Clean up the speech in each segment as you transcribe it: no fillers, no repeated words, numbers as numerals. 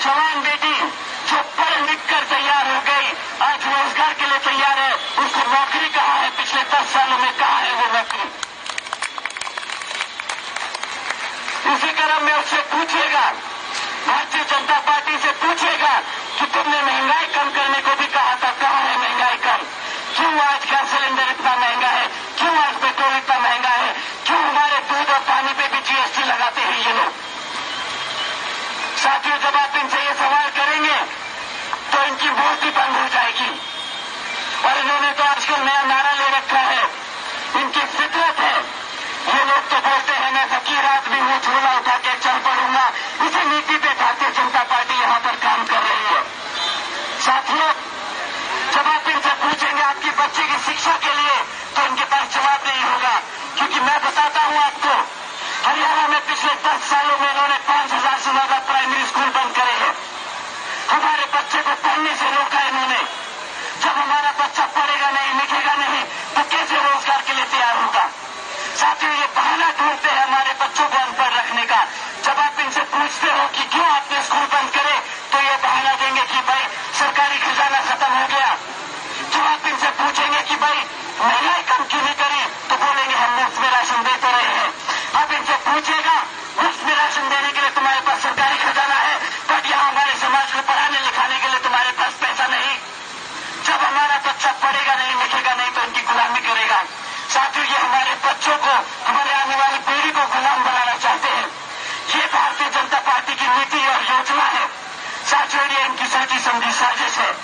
जवान बेटी जो पढ़ लिख कर तैयार हो गई, आज रोजगार के लिए तैयार है, उसको नौकरी कहाँ है? पिछले 10 सालों में कहाँ है वो नौकरी? इसी क्रम में उससे पूछेगा, भारतीय जनता पार्टी से पूछेगा कि तुमने महंगाई कम करने को भी कहा था, कहाँ है महंगाई कम? क्यों आज गैस सिलेंडर इतना महंगा है? क्यों आज पेट्रोल इतना महंगा है? क्यों हमारे दूध और पानी पे भी जीएसटी लगाते हैं ये लोग? साथियों, जब आप इनसे ये सवाल करेंगे तो इनकी वोट भी बंद हो जाएगी। और इन्होंने तो आजकल नया नारा ले रखा है, इनकी फितरत है। ये लोग तो बोलते हैं मैं फकीर आदमी हूं, झोला उठा के चल पड़ूंगा। इसी नीति पे भारतीय जनता पार्टी यहां पर काम कर रही है। साथियों, जब आप इनसे पूछेंगे आपकी बच्चे की शिक्षा के लिए, तो इनके पास जवाब नहीं होगा। क्योंकि मैं बताता हूं आपको, हरियाणा में पिछले 10 सालों में इन्होंने 5,000 से ज्यादा प्राइमरी स्कूल बंद करे हैं। हमारे बच्चे को पढ़ने से रोका इन्होंने। जब हमारा बच्चा पढ़ेगा नहीं, लिखेगा नहीं, तो कैसे रोजगार के लिए तैयार होगा? साथियों, ये बहाना ढूंढते हैं हमारे बच्चों को अनपढ़ रखने का। जब आप इनसे पूछते हो कि क्यों आपने स्कूल बंद करे, तो ये बहाना देंगे कि भाई सरकारी खजाना खत्म हो गया। जब आप इनसे पूछेंगे कि भाई महंगाई कम क्यों नहीं करी, तो बोलेंगे हम मुफ्त में राशन दे तो रहे हैं। आप इनसे पूछेगा मुफ्त में राशन देने के लिए तुम्हारे पास सरकारी खजाना है, बट यहाँ हमारे समाज को पढ़ाने लिखाने के लिए तुम्हारे पास पैसा नहीं। जब हमारा बच्चा पढ़ेगा नहीं, लिखेगा नहीं, तो इनकी गुलामी करेगा। साथियों, ये हमारे बच्चों को, हमारे आने वाली पीढ़ी को गुलाम बनाना चाहते हैं। ये भारतीय जनता पार्टी की नीति और योजना है। साथियों, ये इनकी साची समझी साजिश है।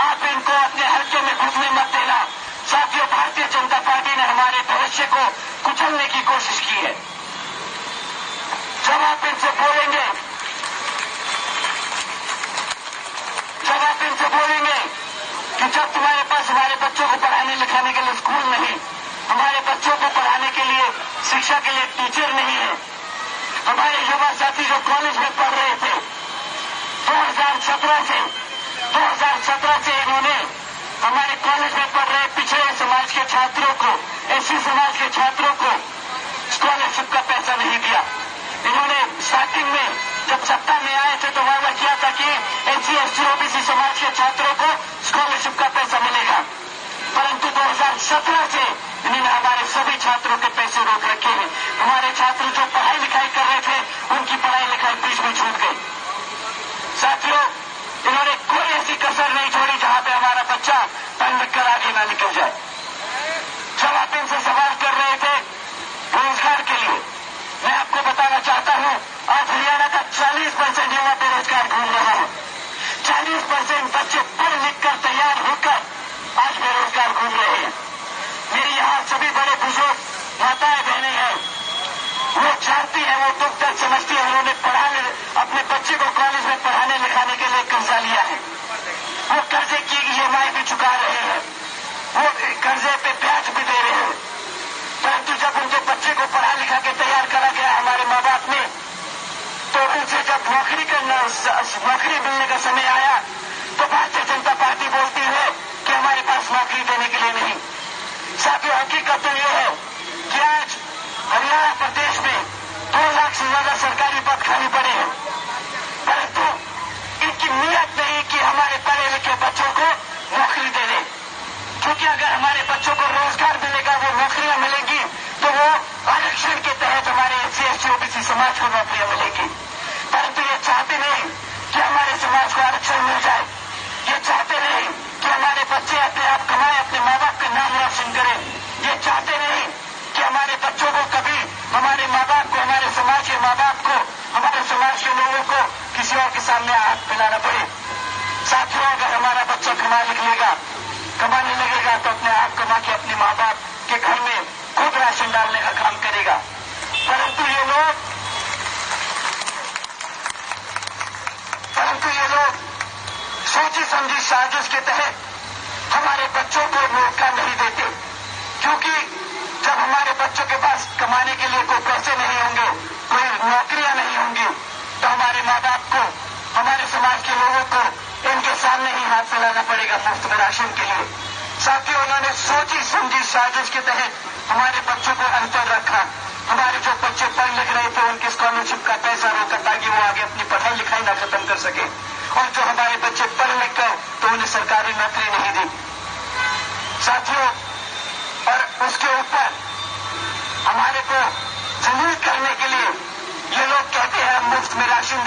आप इनको अपने हल्के में घुसने मत देना। साथियों, भारतीय जनता पार्टी ने हमारे भविष्य को कुचलने की कोशिश की है। जब आप इनसे बोलेंगे कि जब तुम्हारे पास हमारे बच्चों को पढ़ाने लिखाने के लिए स्कूल नहीं, हमारे बच्चों को पढ़ाने के लिए, शिक्षा के लिए टीचर नहीं है। हमारे युवा साथी जो कॉलेज में पढ़ रहे थे, 2017 से इन्होंने हमारे कॉलेज में पढ़ रहे पिछड़े समाज के छात्रों को, एससी समाज के छात्रों को स्कॉलरशिप का पैसा नहीं दिया। इन्होंने स्टार्टिंग में जब सत्ता में आए थे तो वादा किया था कि एससी एसटी ओबीसी समाज के छात्रों को स्कॉलरशिप का पैसा मिलेगा, परंतु 2017 से इन्होंने हमारे सभी छात्रों के पैसे रोक रखे हैं। हमारे छात्र जो पढ़ाई लिखाई कर रहे थे, उनकी पढ़ाई लिखाई बीच में छूट गई। साथियों, इन्होंने कोई ऐसी कसर नहीं छोड़ी जहां पे हमारा बच्चा पढ़ लिख कर आगे ना निकल जाए। जब आप इनसे सवाल कर रहे थे रोजगार के लिए, मैं आपको बताना चाहता हूं, आज हरियाणा का 40% युवा बेरोजगार घूम रहा है। 40% बच्चे पढ़ लिख कर तैयार होकर आज बेरोजगार घूम रहे हैं। मेरी यहाँ सभी बड़े बुजुर्ग माताएं बहनें हैं, वो जानती है, वो दुख दर्द समझती है। उन्होंने अपने बच्चे को कॉलेज में पढ़ाने लिखाने के लिए कर्जा लिया है। वो कर्जे की ईएमआई भी चुका रहे हैं, वो कर्जे पे ब्याज भी दे रहे हैं। परंतु जब उनके बच्चे को पढ़ा लिखा के तैयार करा गया हमारे माँ बाप ने, तो उनसे जब नौकरी मिलने का समय आया, तो भारतीय जनता पार्टी बोलती है कि हमारे पास नौकरी देने के लिए नहीं। साथियों, हकीकत तो यह है कि आज हरियाणा प्रदेश में 2 लाख से ज्यादा सरकारी पद खाली पड़े हैं, परंतु इनकी नीयत नहीं कि हमारे पढ़े लिखे बच्चों को नौकरी दे दें। क्योंकि अगर हमारे बच्चों को रोजगार मिलेगा, वो नौकरियां मिलेंगी, तो वो आरक्षण के तहत हमारे एससी एसटी ओबीसी समाज को नौकरियां मिलेगी। परंतु ये चाहते नहीं कि हमारे समाज को आरक्षण मिल जाए। ये चाहते नहीं कि हमारे बच्चे अपने आप कमाएं, अपने माँ बाप का नाम रोशन करें। ये चाहते नहीं कि हमारे बच्चों को कभी हमारे माँ बाप को, हमारे समाज के माँ बाप को, हमारे समाज के लोगों को किसी और के सामने हाथ फैलाना पड़े। साथियों, अगर हमारा बच्चा कमाने लगेगा तो अपने आप कमा के अपने माँ बाप के घर में खुद राशन डालने का काम करेगा। परंतु ये लोग सोची समझी साजिश के तहत हमारे बच्चों को मौका नहीं देते। क्योंकि जब हमारे बच्चों के पास कमाने के लिए कोई पैसे नहीं होंगे, कोई नौकरियां नहीं होंगी, तो हमारे माँ बाप को, हमारे समाज के लोगों को इनके सामने ही हाथ फैलाना पड़ेगा मुफ्त में राशन के लिए। साथियों, उन्होंने सोची समझी साजिश के तहत हमारे बच्चों को अनपढ़ रखा, हमारे जो बच्चे पढ़ लिख रहे थे उनकी स्कॉलरशिप का पैसा रोका ताकि वो आगे अपनी पढ़ाई लिखाई ना खत्म कर सके। और जो हमारे बच्चे पढ़ लिख गए तो उन्हें सरकारी नौकरी नहीं दी। साथियों, और उसके ऊपर हमारे को जलील करने के लिए ये लोग कहते हैं हम मुफ्त में राशन